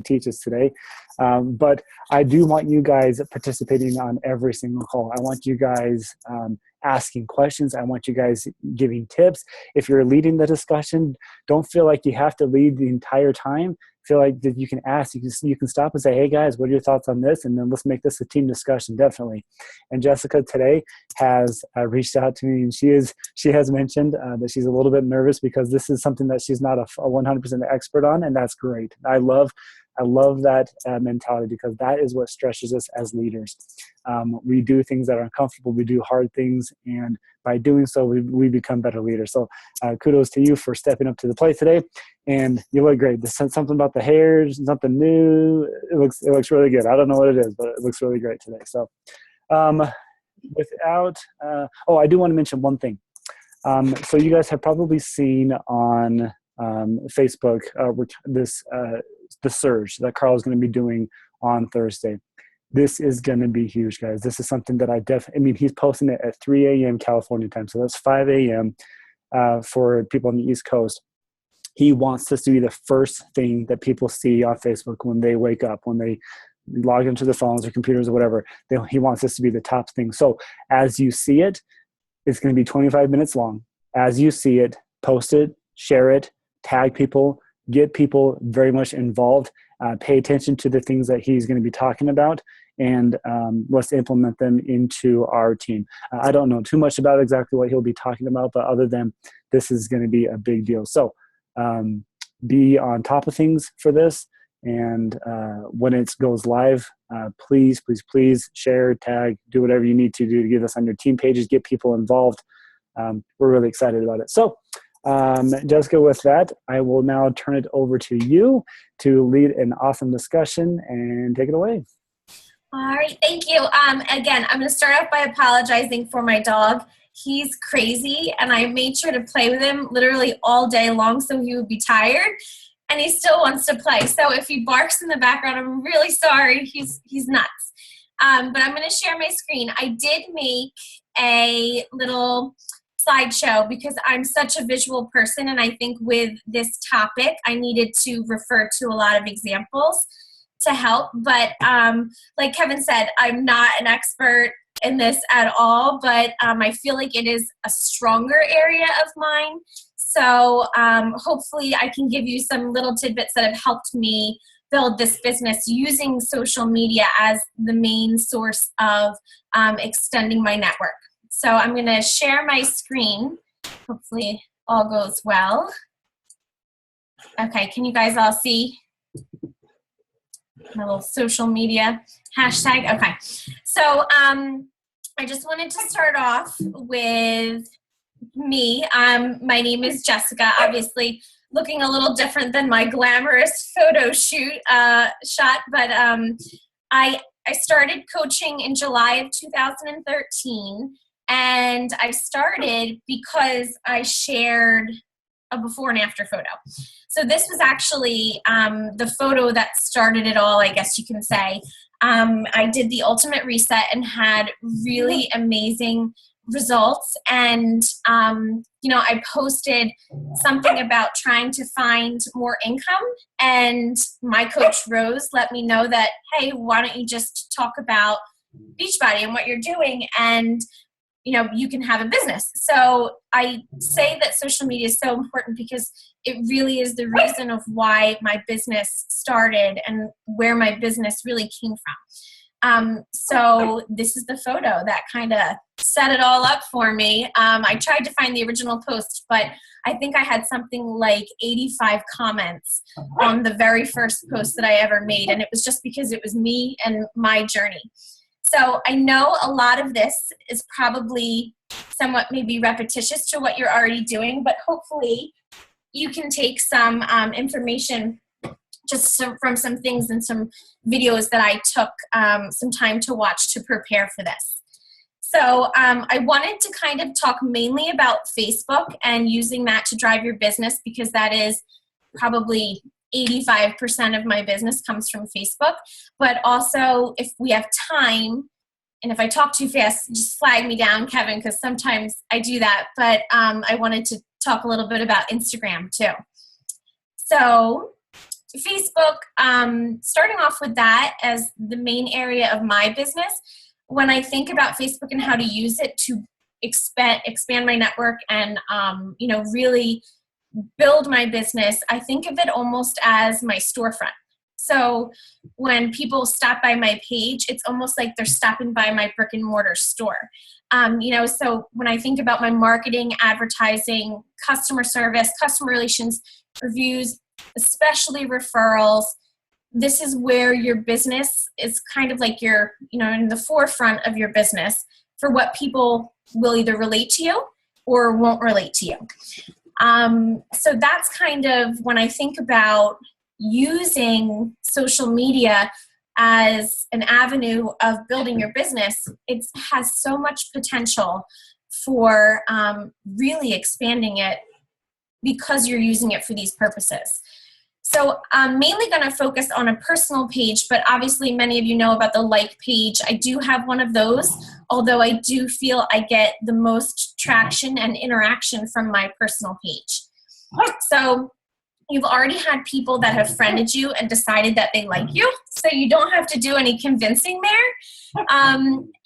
teach us today. But I do want you guys participating on every single call. I want you guys asking questions. I want you guys giving tips. If you're leading the discussion, don't feel like you have to lead the entire time. Feel like that you can ask, you can stop and say, hey guys, what are your thoughts on this? And then let's make this a team discussion, definitely. And Jessica today has reached out to me, and she has mentioned that she's a little bit nervous because this is something that she's not a 100% expert on, and that's great. I love that mentality, because that is what stretches us as leaders. We do things that are uncomfortable. We do hard things, and by doing so, we become better leaders. So kudos to you for stepping up to the plate today, and you look great. There's something about the hair, something new. It looks really good. I don't know what it is, but it looks really great today. So I do want to mention one thing. So you guys have probably seen on Facebook the surge that Carl is going to be doing on Thursday. This is going to be huge, guys. This is something that he's posting it at 3 a.m. California time. So that's 5 a.m. For people on the East Coast. He wants this to be the first thing that people see on Facebook when they wake up, when they log into their phones or computers or whatever. He wants this to be the top thing. So as you see it, it's going to be 25 minutes long. As you see it, post it, share it, tag people, get people very much involved, pay attention to the things that he's going to be talking about, and let's implement them into our team. I don't know too much about exactly what he'll be talking about, but other than this is going to be a big deal. So be on top of things for this. And when it goes live, please share, tag, do whatever you need to do to get us on your team pages, get people involved. We're really excited about it. So Jessica, with that, I will now turn it over to you to lead an awesome discussion and take it away. All right, thank you. Again, I'm going to start off by apologizing for my dog. He's crazy, and I made sure to play with him literally all day long so he would be tired, and he still wants to play. So if he barks in the background, I'm really sorry. He's nuts. But I'm going to share my screen. I did make a little slideshow because I'm such a visual person, and I think with this topic, I needed to refer to a lot of examples to help. But like Kevin said, I'm not an expert in this at all, but I feel like it is a stronger area of mine. So hopefully I can give you some little tidbits that have helped me build this business using social media as the main source of extending my network. So I'm going to share my screen. Hopefully all goes well. Okay, can you guys all see my little social media hashtag? Okay, so I just wanted to start off with me. My name is Jessica, obviously looking a little different than my glamorous photo shoot shot, but I started coaching in July of 2013, and I started because I shared a before and after photo. So this was actually the photo that started it all, I guess you can say. I did the ultimate reset and had really amazing results. And, I posted something about trying to find more income. And my coach, Rose, let me know that, hey, why don't you just talk about Beachbody and what you're doing? And you can have a business. So I say that social media is so important because it really is the reason of why my business started and where my business really came from. So this is the photo that kind of set it all up for me. I tried to find the original post, but I think I had something like 85 comments on the very first post that I ever made. And it was just because it was me and my journey. So I know a lot of this is probably somewhat maybe repetitious to what you're already doing, but hopefully you can take some information from some things and some videos that I took some time to watch to prepare for this. So I wanted to kind of talk mainly about Facebook and using that to drive your business, because that is probably 85% of my business comes from Facebook. But also, if we have time, and if I talk too fast, just flag me down, Kevin, because sometimes I do that. But I wanted to talk a little bit about Instagram too. So Facebook, starting off with that as the main area of my business, when I think about Facebook and how to use it to expand my network and, really build my business, I think of it almost as my storefront. So when people stop by my page, it's almost like they're stopping by my brick and mortar store. So when I think about my marketing, advertising, customer service, customer relations, reviews, especially referrals, this is where your business is kind of like you're, in the forefront of your business for what people will either relate to you or won't relate to you. So that's kind of when I think about using social media as an avenue of building your business, it has so much potential for really expanding it because you're using it for these purposes. So I'm mainly going to focus on a personal page, but obviously many of you know about the like page. I do have one of those, although I do feel I get the most traction and interaction from my personal page. So you've already had people that have friended you and decided that they like you, so you don't have to do any convincing there.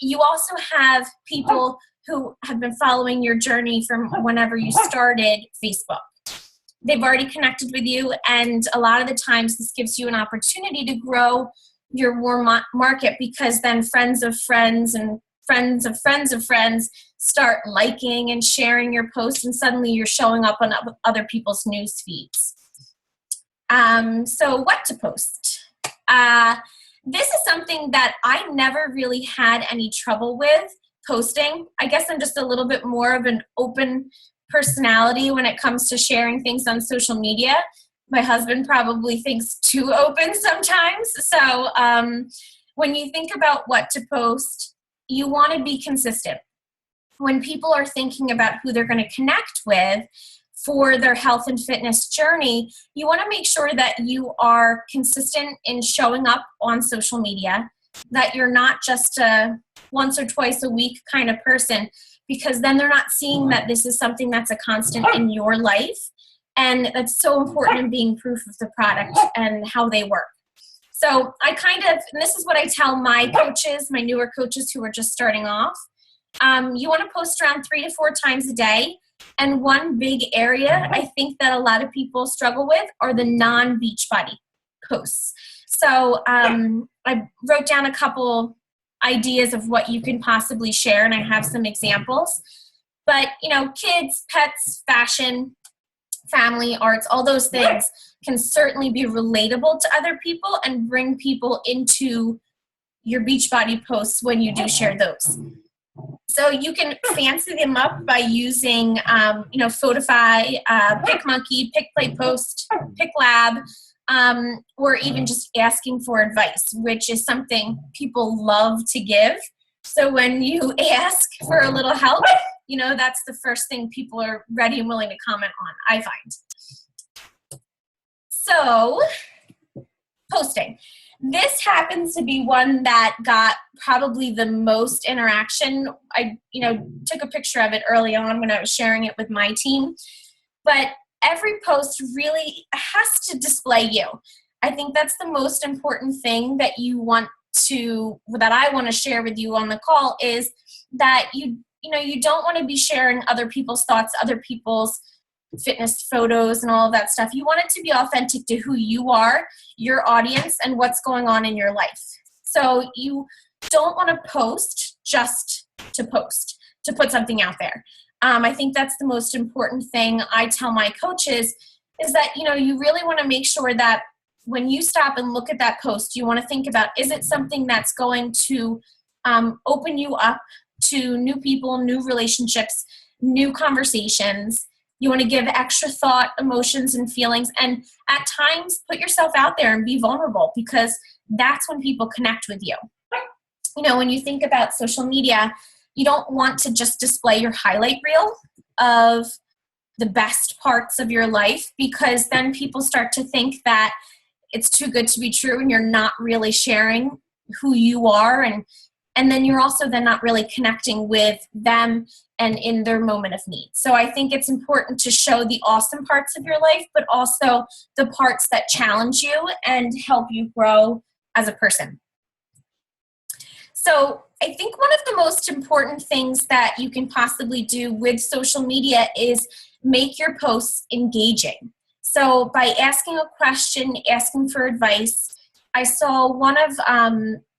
You also have people who have been following your journey from whenever you started Facebook. They've already connected with you, and a lot of the times this gives you an opportunity to grow your warm market, because then friends of friends and friends of friends of friends start liking and sharing your posts, and suddenly you're showing up on other people's news feeds. So what to post? This is something that I never really had any trouble with posting. I guess I'm just a little bit more of an open personality when it comes to sharing things on social media. My husband probably thinks too open sometimes. So when you think about what to post, you want to be consistent. When people are thinking about who they're going to connect with for their health and fitness journey, you want to make sure that you are consistent in showing up on social media, that you're not just a once or twice a week kind of person, because then they're not seeing that this is something that's a constant in your life. And that's so important in being proof of the product and how they work. So and this is what I tell my coaches, my newer coaches who are just starting off. You want to post around 3 to 4 times a day. And one big area I think that a lot of people struggle with are the non-Beachbody posts. So I wrote down a couple ideas of what you can possibly share, and I have some examples. But, kids, pets, fashion, family, arts, all those things can certainly be relatable to other people and bring people into your Beachbody posts when you do share those. So you can fancy them up by using, Photify, PicMonkey, PicPlayPost, PicLab, or even just asking for advice, which is something people love to give. So when you ask for a little help, that's the first thing people are ready and willing to comment on, I find. So, posting. This happens to be one that got probably the most interaction. I, took a picture of it early on when I was sharing it with my team. But every post really has to display you. I think that's the most important thing that that I want to share with you on the call, is that you don't want to be sharing other people's thoughts, other people's fitness photos and all of that stuff. You want it to be authentic to who you are, your audience, and what's going on in your life. So you don't want to post just to post, to put something out there. I think that's the most important thing I tell my coaches, is that, you really want to make sure that when you stop and look at that post, you want to think about, is it something that's going to open you up to new people, new relationships, new conversations? You want to give extra thought, emotions, and feelings. And at times, put yourself out there and be vulnerable, because that's when people connect with you. When you think about social media, you don't want to just display your highlight reel of the best parts of your life, because then people start to think that it's too good to be true and you're not really sharing who you are. And then you're also then not really connecting with them and in their moment of need. So I think it's important to show the awesome parts of your life, but also the parts that challenge you and help you grow as a person. So I think one of the most important things that you can possibly do with social media is make your posts engaging. So by asking a question, asking for advice, I saw one of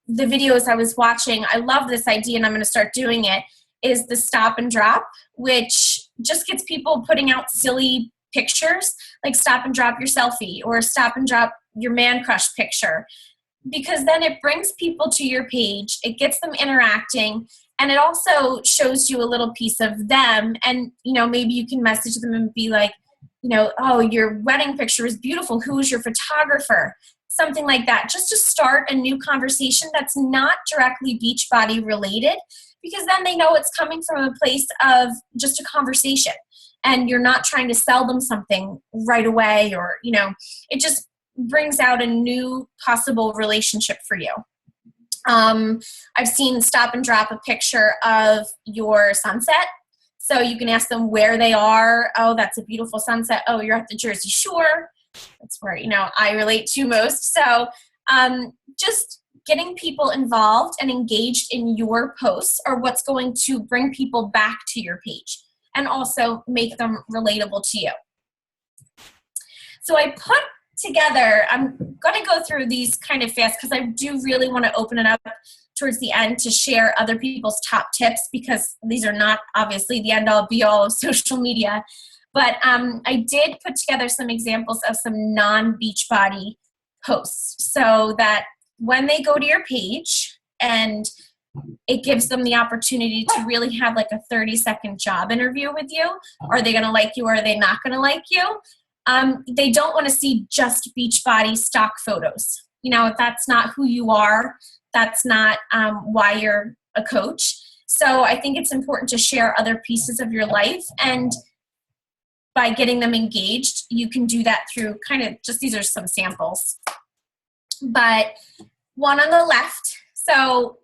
the videos I was watching, I love this idea and I'm going to start doing it, is the stop and drop, which just gets people putting out silly pictures, like stop and drop your selfie or stop and drop your man crush picture. Because then it brings people to your page, it gets them interacting, and it also shows you a little piece of them. And, maybe you can message them and be like, oh, your wedding picture is beautiful. Who is your photographer? Something like that, just to start a new conversation that's not directly Beachbody related, because then they know it's coming from a place of just a conversation and you're not trying to sell them something right away, or, it just brings out a new possible relationship for you. I've seen stop and drop a picture of your sunset. So you can ask them where they are. Oh, that's a beautiful sunset. Oh, you're at the Jersey Shore. That's where, I relate to most. So just getting people involved and engaged in your posts are what's going to bring people back to your page and also make them relatable to you. So I put together, I'm going to go through these kind of fast because I do really want to open it up towards the end to share other people's top tips, because these are not obviously the end all be all of social media. But I did put together some examples of some non-Beachbody posts so that when they go to your page and it gives them the opportunity to really have like a 30-second job interview with you. Are they going to like you or are they not going to like you? They don't want to see just Beachbody stock photos. That's not who you are. That's not why you're a coach. So I think it's important to share other pieces of your life, and by getting them engaged, you can do that through kind of just, these are some samples. But one on the left, so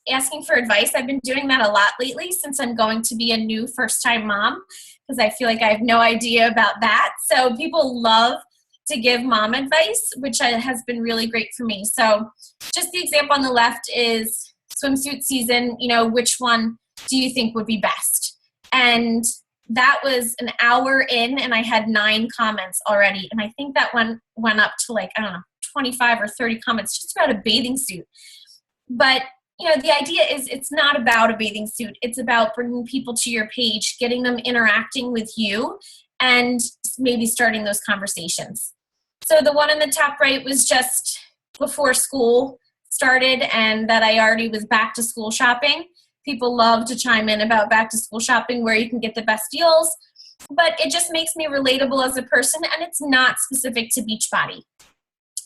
asking for advice, I've been doing that a lot lately since I'm going to be a new first-time mom, because I feel like I have no idea about that. So people love to give mom advice, which has been really great for me. So just the example on the left is swimsuit season, which one do you think would be best? And that was an hour in and I had 9 comments already. And I think that one went up to 25 or 30 comments just about a bathing suit. But the idea is it's not about a bathing suit. It's about bringing people to your page, getting them interacting with you, and maybe starting those conversations. So the one in the top right was just before school started and that I already was back to school shopping. People love to chime in about back to school shopping, where you can get the best deals, but it just makes me relatable as a person, and it's not specific to Beachbody.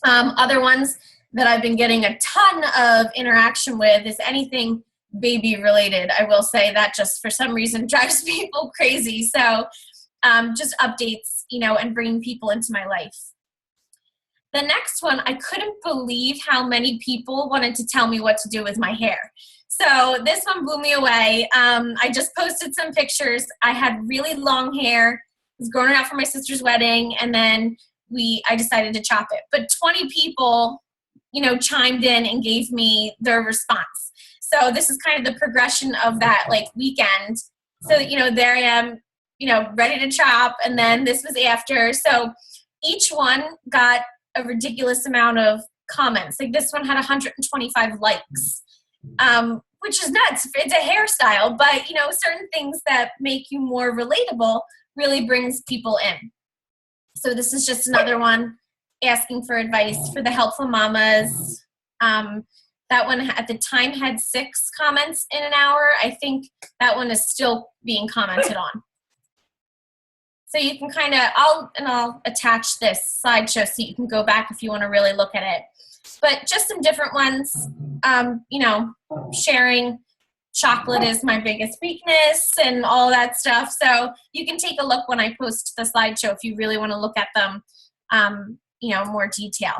Other ones that I've been getting a ton of interaction with is anything baby related. I will say that just for some reason drives people crazy. So just updates, and bringing people into my life. The next one, I couldn't believe how many people wanted to tell me what to do with my hair. So this one blew me away. I just posted some pictures. I had really long hair. I was growing it out for my sister's wedding, and then I decided to chop it. But 20 people chimed in and gave me their response. So this is kind of the progression of that weekend. So, there I am, ready to chop. And then this was after. So each one got a ridiculous amount of comments. Like this one had 125 likes, which is nuts. It's a hairstyle, but certain things that make you more relatable really brings people in. So this is just another one asking for advice for the helpful mamas. That one at the time had 6 comments in an hour. I think that one is still being commented on. So you can kind of, I'll attach this slideshow so you can go back if you want to really look at it. But just some different ones, sharing chocolate is my biggest weakness and all that stuff. So you can take a look when I post the slideshow if you really want to look at them, more detail.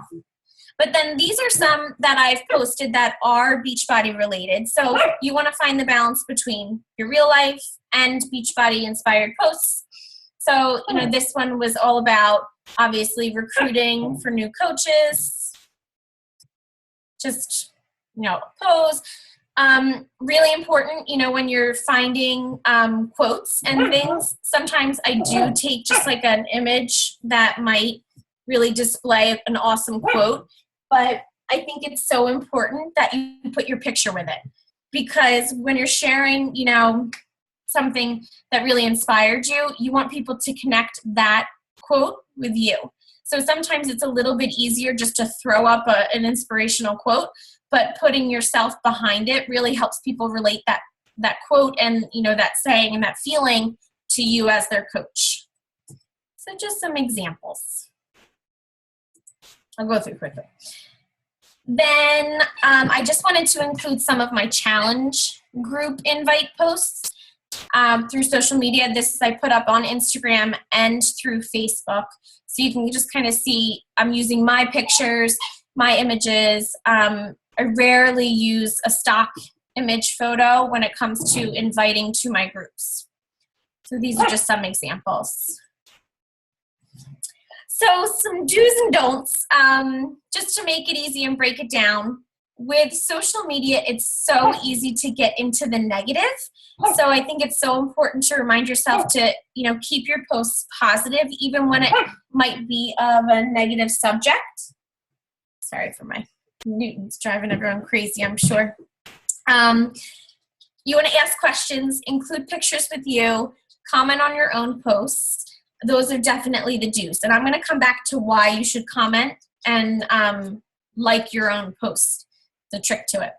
But then these are some that I've posted that are Beachbody related. So you want to find the balance between your real life and Beachbody inspired posts. So, this one was all about obviously recruiting for new coaches, just, pose. Really important, when you're finding quotes and things, sometimes I do take just like an image that might really display an awesome quote, but I think it's so important that you put your picture with it, because when you're sharing, something that really inspired you, you want people to connect that quote with you. So sometimes it's a little bit easier just to throw up an inspirational quote, but putting yourself behind it really helps people relate that quote and, that saying and that feeling to you as their coach. So just some examples. I'll go through quickly. Then I just wanted to include some of my challenge group invite posts through social media. This I put up on Instagram and through Facebook. So you can just kind of see I'm using my pictures, my images. I rarely use a stock image photo when it comes to inviting to my groups. So these are just some examples. So some do's and don'ts, just to make it easy and break it down. With social media, it's so easy to get into the negative. So I think it's so important to remind yourself to, keep your posts positive, even when it might be of a negative subject. Sorry for my Newton's driving everyone crazy, I'm sure. You want to ask questions, include pictures with you, comment on your own posts. Those are definitely the do's. And I'm going to come back to why you should comment and like your own post. The trick to it.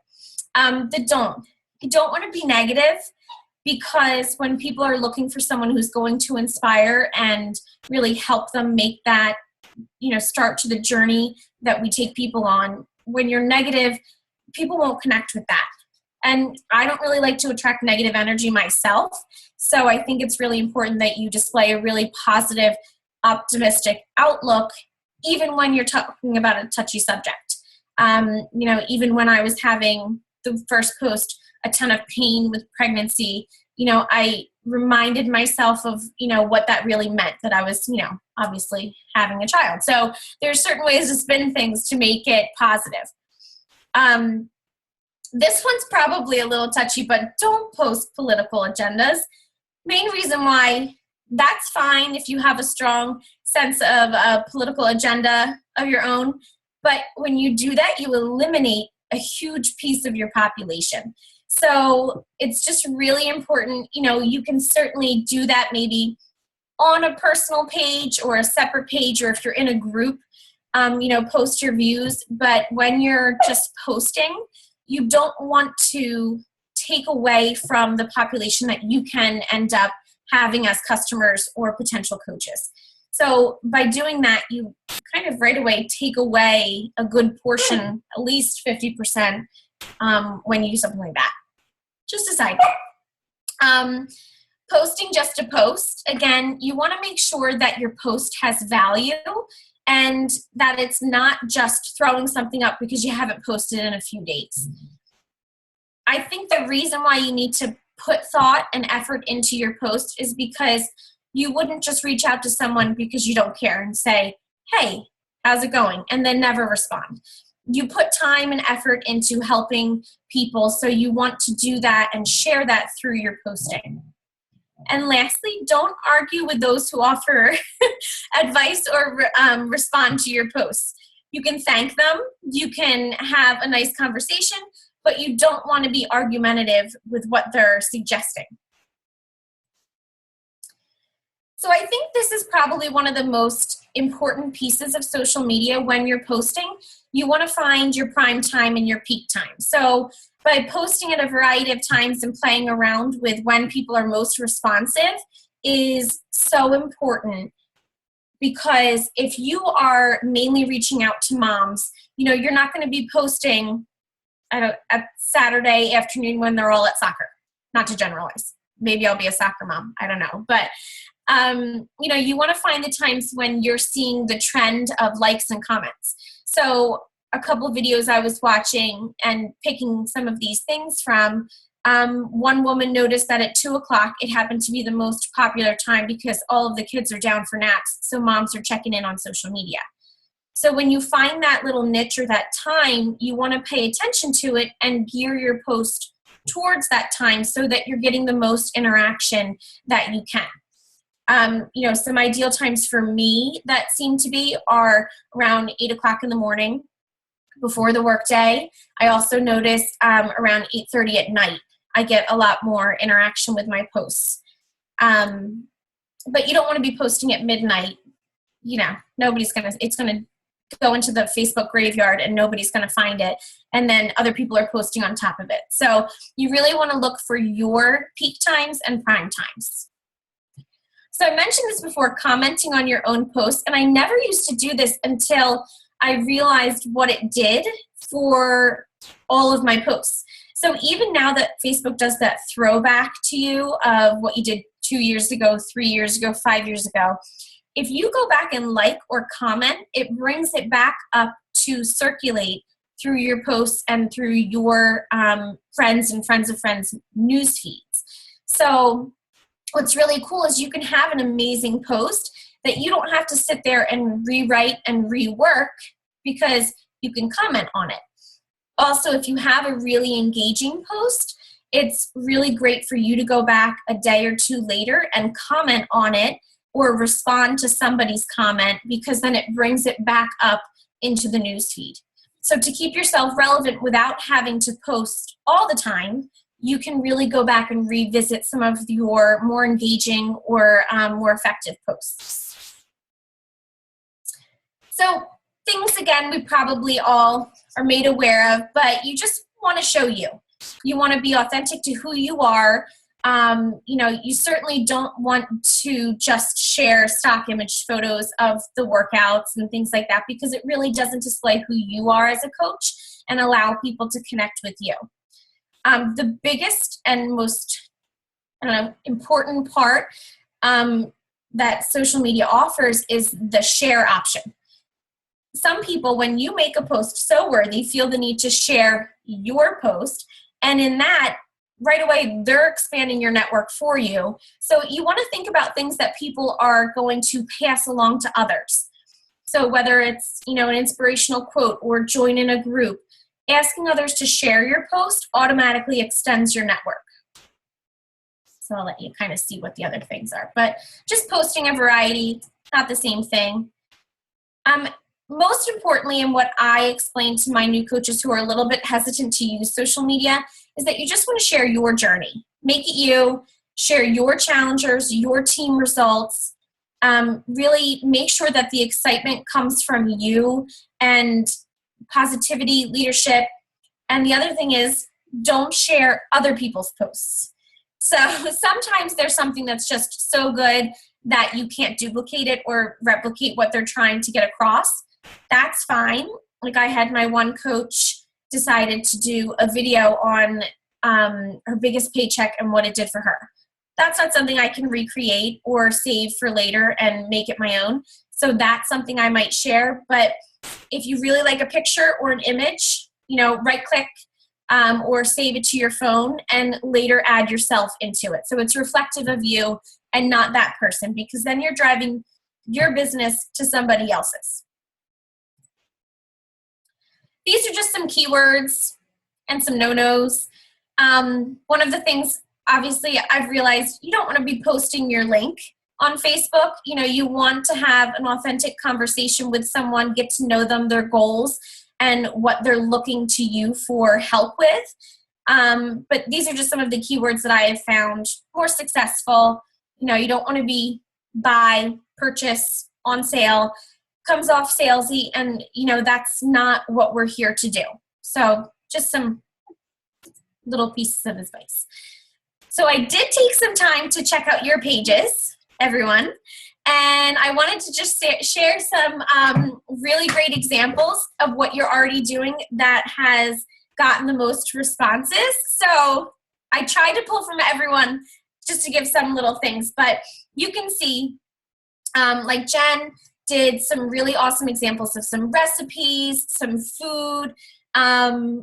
The don't. You don't want to be negative, because when people are looking for someone who's going to inspire and really help them make that, start to the journey that we take people on, when you're negative, people won't connect with that. And I don't really like to attract negative energy myself. So I think it's really important that you display a really positive, optimistic outlook, even when you're talking about a touchy subject. Even when I was having the first post, a ton of pain with pregnancy, I reminded myself of, what that really meant, that I was, obviously having a child. So there's certain ways to spin things to make it positive. This one's probably a little touchy, but don't post political agendas. Main reason why, that's fine if you have a strong sense of a political agenda of your own. But when you do that, you eliminate a huge piece of your population. So it's just really important. You can certainly do that maybe on a personal page or a separate page, or if you're in a group, post your views. But when you're just posting, you don't want to take away from the population that you can end up having as customers or potential coaches. So by doing that, you kind of right away take away a good portion, at least 50%, when you do something like that. Just a side note. Posting just to post. Again, you want to make sure that your post has value and that it's not just throwing something up because you haven't posted in a few days. I think the reason why you need to put thought and effort into your post is because you wouldn't just reach out to someone because you don't care and say, hey, how's it going? And then never respond. You put time and effort into helping people, so you want to do that and share that through your posting. And lastly, don't argue with those who offer advice or respond to your posts. You can thank them, you can have a nice conversation, but you don't want to be argumentative with what they're suggesting. So I think this is probably one of the most important pieces of social media when you're posting. You want to find your prime time and your peak time. So by posting at a variety of times and playing around with when people are most responsive is so important, because if you are mainly reaching out to moms, you're not going to be posting at Saturday afternoon when they're all at soccer. Not to generalize. Maybe I'll be a soccer mom. I don't know. But you want to find the times when you're seeing the trend of likes and comments. So a couple of videos I was watching and picking some of these things from, one woman noticed that at 2:00, it happened to be the most popular time because all of the kids are down for naps, so moms are checking in on social media. So when you find that little niche or that time, you want to pay attention to it and gear your post towards that time so that you're getting the most interaction that you can. Some ideal times for me that seem to be are around 8:00 in the morning before the workday. I also notice around 8:30 at night, I get a lot more interaction with my posts. But you don't want to be posting at midnight. It's going to go into the Facebook graveyard and nobody's going to find it. And then other people are posting on top of it. So you really want to look for your peak times and prime times. So I mentioned this before, commenting on your own posts, and I never used to do this until I realized what it did for all of my posts. So even now that Facebook does that throwback to you of what you did 2 years ago, 3 years ago, 5 years ago, if you go back and like or comment, it brings it back up to circulate through your posts and through your friends and friends of friends news feeds. So what's really cool is you can have an amazing post that you don't have to sit there and rewrite and rework because you can comment on it. Also, if you have a really engaging post, it's really great for you to go back a day or two later and comment on it or respond to somebody's comment, because then it brings it back up into the newsfeed. So to keep yourself relevant without having to post all the time, you can really go back and revisit some of your more engaging or more effective posts. So things, again, we probably all are made aware of, but you just want to show you. You want to be authentic to who you are. You certainly don't want to just share stock image photos of the workouts and things like that, because it really doesn't display who you are as a coach and allow people to connect with you. The biggest and most important part that social media offers is the share option. Some people, when you make a post so worthy, feel the need to share your post, and in that, right away, they're expanding your network for you. So you want to think about things that people are going to pass along to others. So whether it's, an inspirational quote or join in a group, asking others to share your post automatically extends your network. So I'll let you kind of see what the other things are. But just posting a variety, not the same thing. Most importantly, and what I explain to my new coaches who are a little bit hesitant to use social media, is that you just want to share your journey. Make it you, share your challengers, your team results. Really make sure that the excitement comes from you and positivity, leadership. And the other thing is, don't share other people's posts. So sometimes there's something that's just so good that you can't duplicate it or replicate what they're trying to get across. That's fine. Like I had my one coach decided to do a video on her biggest paycheck and what it did for her. That's not something I can recreate or save for later and make it my own. So that's something I might share. But if you really like a picture or an image, right click or save it to your phone and later add yourself into it. So it's reflective of you and not that person, because then you're driving your business to somebody else's. These are just some keywords and some no-nos. One of the things, obviously, I've realized you don't want to be posting your link on Facebook. You want to have an authentic conversation with someone, get to know them, their goals, and what they're looking to you for help with. But these are just some of the keywords that I have found more successful. You don't want to be buy, purchase, on sale, comes off salesy, and that's not what we're here to do. So just some little pieces of advice. So I did take some time to check out your pages, everyone, and I wanted to just share some really great examples of what you're already doing that has gotten the most responses. So I tried to pull from everyone just to give some little things, but you can see like Jen did some really awesome examples of some recipes, some food.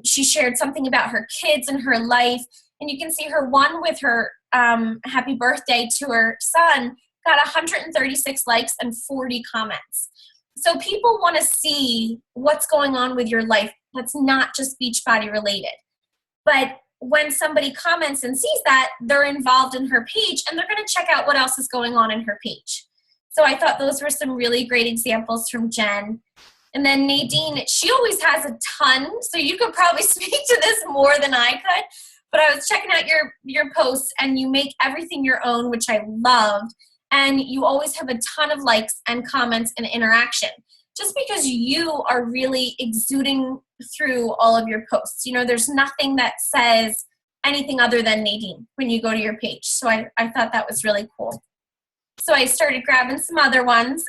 She shared something about her kids and her life. And you can see her one with her happy birthday to her son got 136 likes and 40 comments. So people want to see what's going on with your life that's not just Beachbody related. But when somebody comments and sees that, they're involved in her page and they're going to check out what else is going on in her page. So I thought those were some really great examples from Jen. And then Nadine, she always has a ton, so you could probably speak to this more than I could. But I was checking out your posts, and you make everything your own, which I loved. And you always have a ton of likes and comments and interaction, just because you are really exuding through all of your posts. You know, there's nothing that says anything other than Nadine when you go to your page. So I thought that was really cool. So I started grabbing some other ones.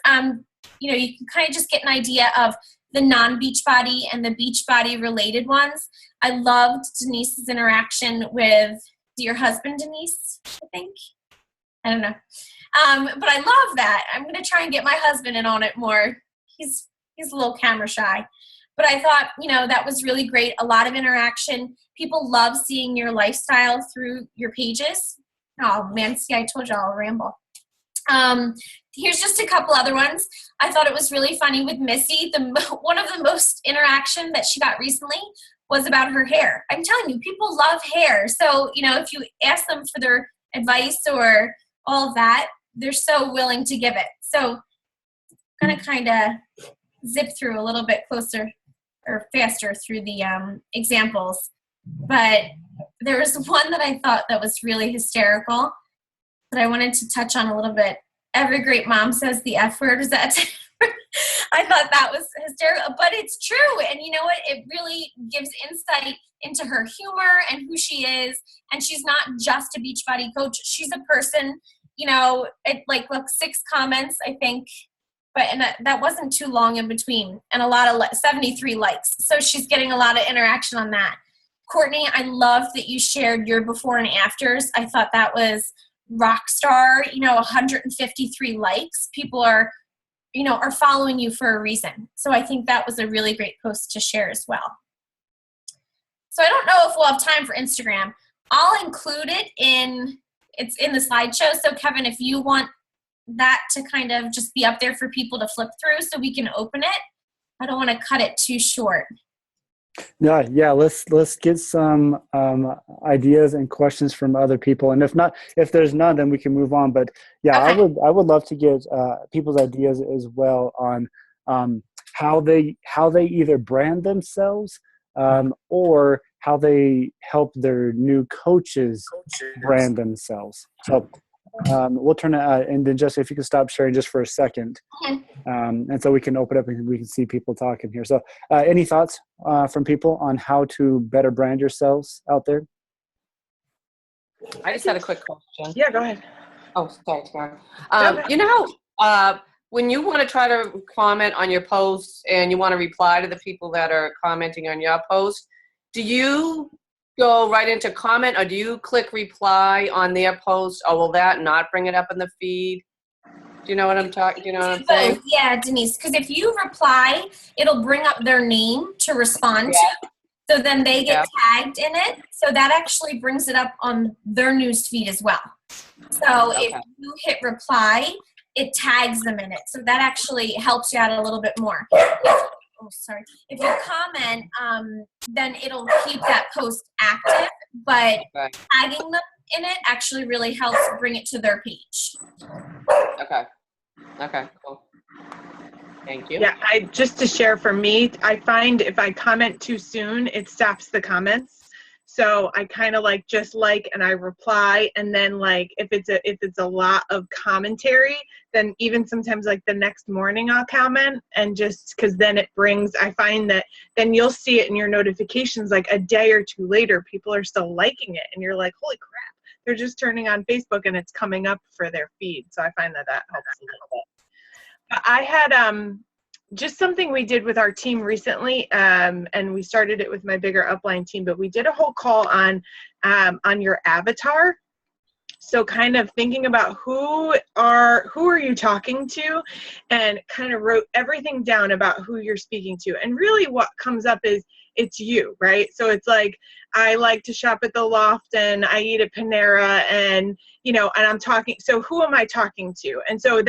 You know, you can kind of just get an idea of the non-Beachbody and the Beachbody related ones. I loved Denise's interaction with your husband, Denise, I think. I don't know. But I love that. I'm going to try and get my husband in on it more. He's a little camera shy. But I thought, you know, that was really great. A lot of interaction. People love seeing your lifestyle through your pages. Oh, man, see, I told you I'll ramble. Here's just a couple other ones. I thought it was really funny with Missy. One of the most interaction that she got recently was about her hair. I'm telling you, people love hair. So, you know, if you ask them for their advice or all of that, they're so willing to give it. So I'm going to kind of zip through a little bit closer or faster through the examples. But there was one that I thought that was really hysterical that I wanted to touch on a little bit. Every great mom says the F word. Is that? I thought that was hysterical, but it's true. And you know what? It really gives insight into her humor and who she is. And she's not just a Beachbody coach. She's a person, you know, look, 6 comments, I think, and that wasn't too long in between, and a lot of 73 likes. So she's getting a lot of interaction on that. Courtney, I love that you shared your before and afters. I thought that was rock star, you know, 153 likes. People are following you for a reason. So I think that was a really great post to share as well. So I don't know if we'll have time for Instagram. I'll include it's in the slideshow. So Kevin, if you want that to kind of just be up there for people to flip through so we can open it, I don't want to cut it too short. Yeah. Let's get some ideas and questions from other people, and if there's none, then we can move on. But yeah, okay. I would love to get people's ideas as well on how they either brand themselves or how they help their new coaches brand themselves. So we'll turn it and then Jessica, if you can stop sharing just for a second. Okay. And so we can open up and we can see people talking here. So any thoughts from people on how to better brand yourselves out there? I just had a quick question. Yeah, go ahead. Oh, sorry. You know how when you want to try to comment on your posts and you want to reply to the people that are commenting on your post, do you go right into comment, or do you click reply on their post, or will that not bring it up in the feed? Do you know what I'm talking? Do you know what I'm saying? Yeah, Denise, because if you reply, it'll bring up their name to respond to. So then they get tagged in it. So that actually brings it up on their news feed as well. So if you hit reply, it tags them in it. So that actually helps you out a little bit more. If you comment, then it'll keep that post active, but tagging them in it actually really helps bring it to their page. Okay, cool. Thank you. Yeah, just to share for me, I find if I comment too soon, it stops the comments. So I kind of and I reply, and then if it's a lot of commentary, then even sometimes the next morning I'll comment, and just because then I find that then you'll see it in your notifications a day or two later, people are still liking it, and you're like, holy crap, they're just turning on Facebook and it's coming up for their feed. So I find that helps a little bit. But I had just something we did with our team recently, and we started it with my bigger upline team, but we did a whole call on your avatar. So kind of thinking about who are you talking to, and kind of wrote everything down about who you're speaking to. And really what comes up is it's you, right? So it's like, I like to shop at the Loft and I eat at Panera, and, you know, and I'm talking, so who am I talking to? And so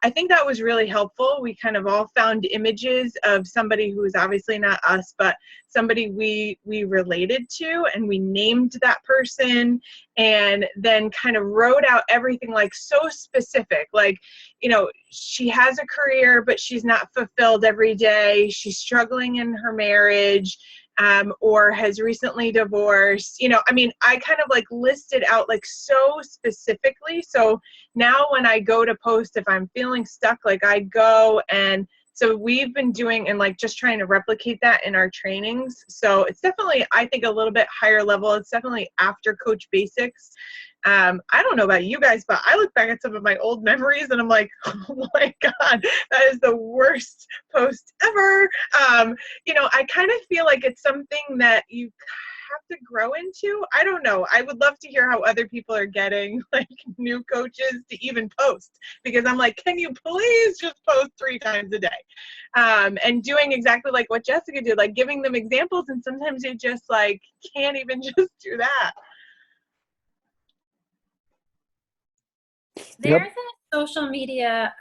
I think that was really helpful. We kind of all found images of somebody who is obviously not us, but somebody we related to, and we named that person, and then kind of wrote out everything like so specific. Like, you know, she has a career, but she's not fulfilled every day. She's struggling in her marriage. Or has recently divorced. You know, I mean, I kind of like listed out like so specifically. So now when I go to post, if I'm feeling stuck, like I go, and so we've been doing and like just trying to replicate that in our trainings. So it's definitely, I think, a little bit higher level. It's definitely after Coach Basics. I don't know about you guys, but I look back at some of my old memories and I'm like, oh my God, that is the worst post ever. You know, I kind of feel like it's something that you have to grow into. I don't know. I would love to hear how other people are getting like new coaches to even post, because I'm like, can you please just post 3 times a day? And doing exactly like what Jessica did, like giving them examples. And sometimes you just like can't even just do that. There's a social media,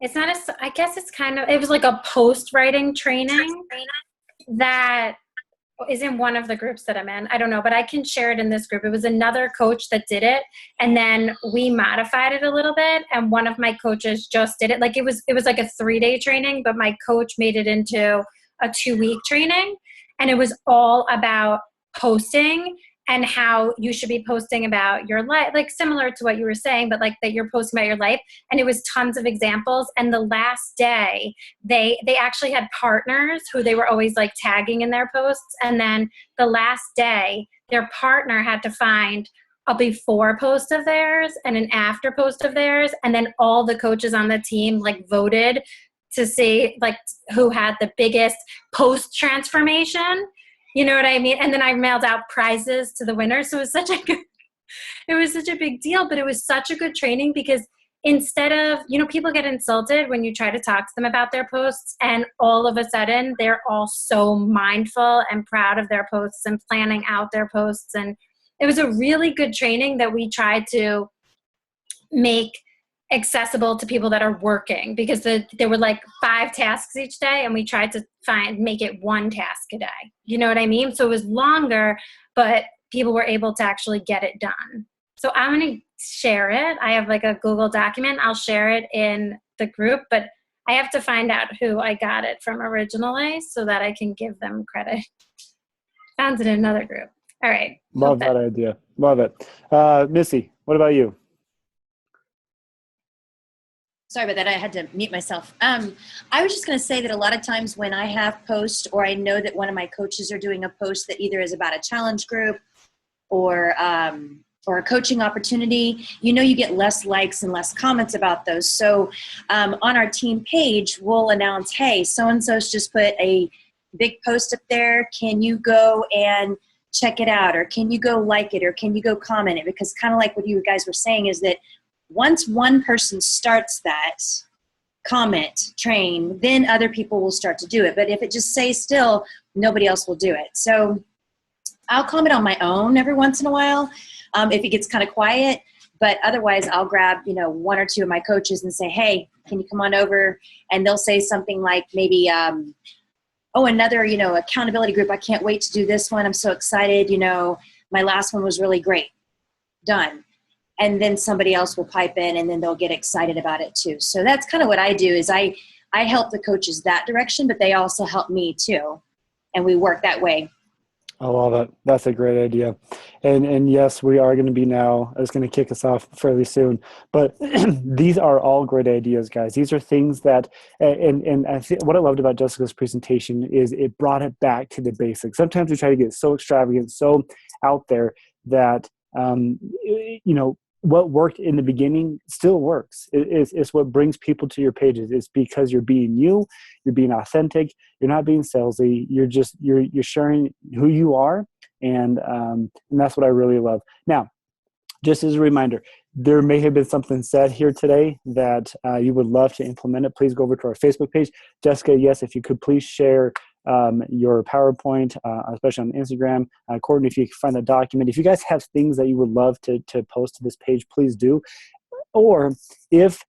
it's not I guess it's kind of, it was like a post writing training that is in one of the groups that I'm in. I don't know, but I can share it in this group. It was another coach that did it, and then we modified it a little bit, and one of my coaches just did it. Like it was like a 3-day training, but my coach made it into a 2-week training, and it was all about posting and how you should be posting about your life, like similar to what you were saying, but like that you're posting about your life. And it was tons of examples. And the last day, they actually had partners who they were always like tagging in their posts. And then the last day, their partner had to find a before post of theirs and an after post of theirs. And then all the coaches on the team like voted to see like who had the biggest post transformation. You know what I mean? And then I mailed out prizes to the winners. So it was such a big deal, but it was such a good training, because instead of, you know, people get insulted when you try to talk to them about their posts, and all of a sudden they're all so mindful and proud of their posts and planning out their posts. And it was a really good training that we tried to make accessible to people that are working, because there were like 5 tasks each day, and we tried to make it 1 task a day. You know what I mean? So it was longer, but people were able to actually get it done. So I'm going to share it. I have like a Google document. I'll share it in the group, but I have to find out who I got it from originally so that I can give them credit. Found it in another group. All right. Love that idea. Love it. Missy, what about you? Sorry about that. I had to mute myself. I was just going to say that a lot of times when I have posts, or I know that one of my coaches are doing a post that either is about a challenge group or a coaching opportunity, you know, you get less likes and less comments about those. So on our team page, we'll announce, hey, so-and-so's just put a big post up there. Can you go and check it out? Or can you go like it? Or can you go comment it? Because kind of like what you guys were saying is that once one person starts that comment train, then other people will start to do it. But if it just stays still, nobody else will do it. So I'll comment on my own every once in a while if it gets kind of quiet. But otherwise, I'll grab, you know, 1 or 2 of my coaches and say, hey, can you come on over? And they'll say something like maybe, another, you know, accountability group. I can't wait to do this one. I'm so excited. You know, my last one was really great. Done. And then somebody else will pipe in, and then they'll get excited about it too. So that's kind of what I do, is I help the coaches that direction, but they also help me too. And we work that way. I love it. That's a great idea. And yes, we are going to be now, it's going to kick us off fairly soon, but these are all great ideas, guys. These are things that, and I think what I loved about Jessica's presentation is it brought it back to the basics. Sometimes we try to get so extravagant, so out there that, you know, what worked in the beginning still works. It's what brings people to your pages. It's because you're being you, you're being authentic, you're not being salesy, you're sharing who you are, and that's what I really love. Now, just as a reminder, there may have been something said here today that you would love to implement it. Please go over to our Facebook page. Jessica, yes, if you could please share your PowerPoint, especially on Instagram. Courtney, if you can find the document. If you guys have things that you would love to post to this page, please do. Or if,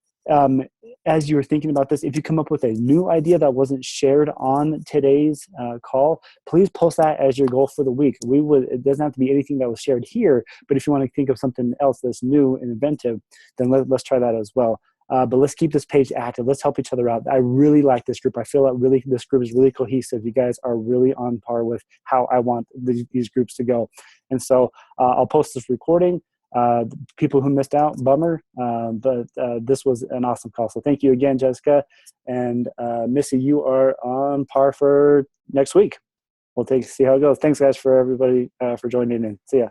as you were thinking about this, if you come up with a new idea that wasn't shared on today's call, please post that as your goal for the week. It doesn't have to be anything that was shared here, but if you want to think of something else that's new and inventive, then let's try that as well. But let's keep this page active. Let's help each other out. I really like this group. I feel like this group is really cohesive. You guys are really on par with how I want these groups to go. And so I'll post this recording. People who missed out, bummer, but this was an awesome call. So thank you again, Jessica. And Missy, you are on par for next week. We'll see how it goes. Thanks, guys, for everybody for joining in. See ya.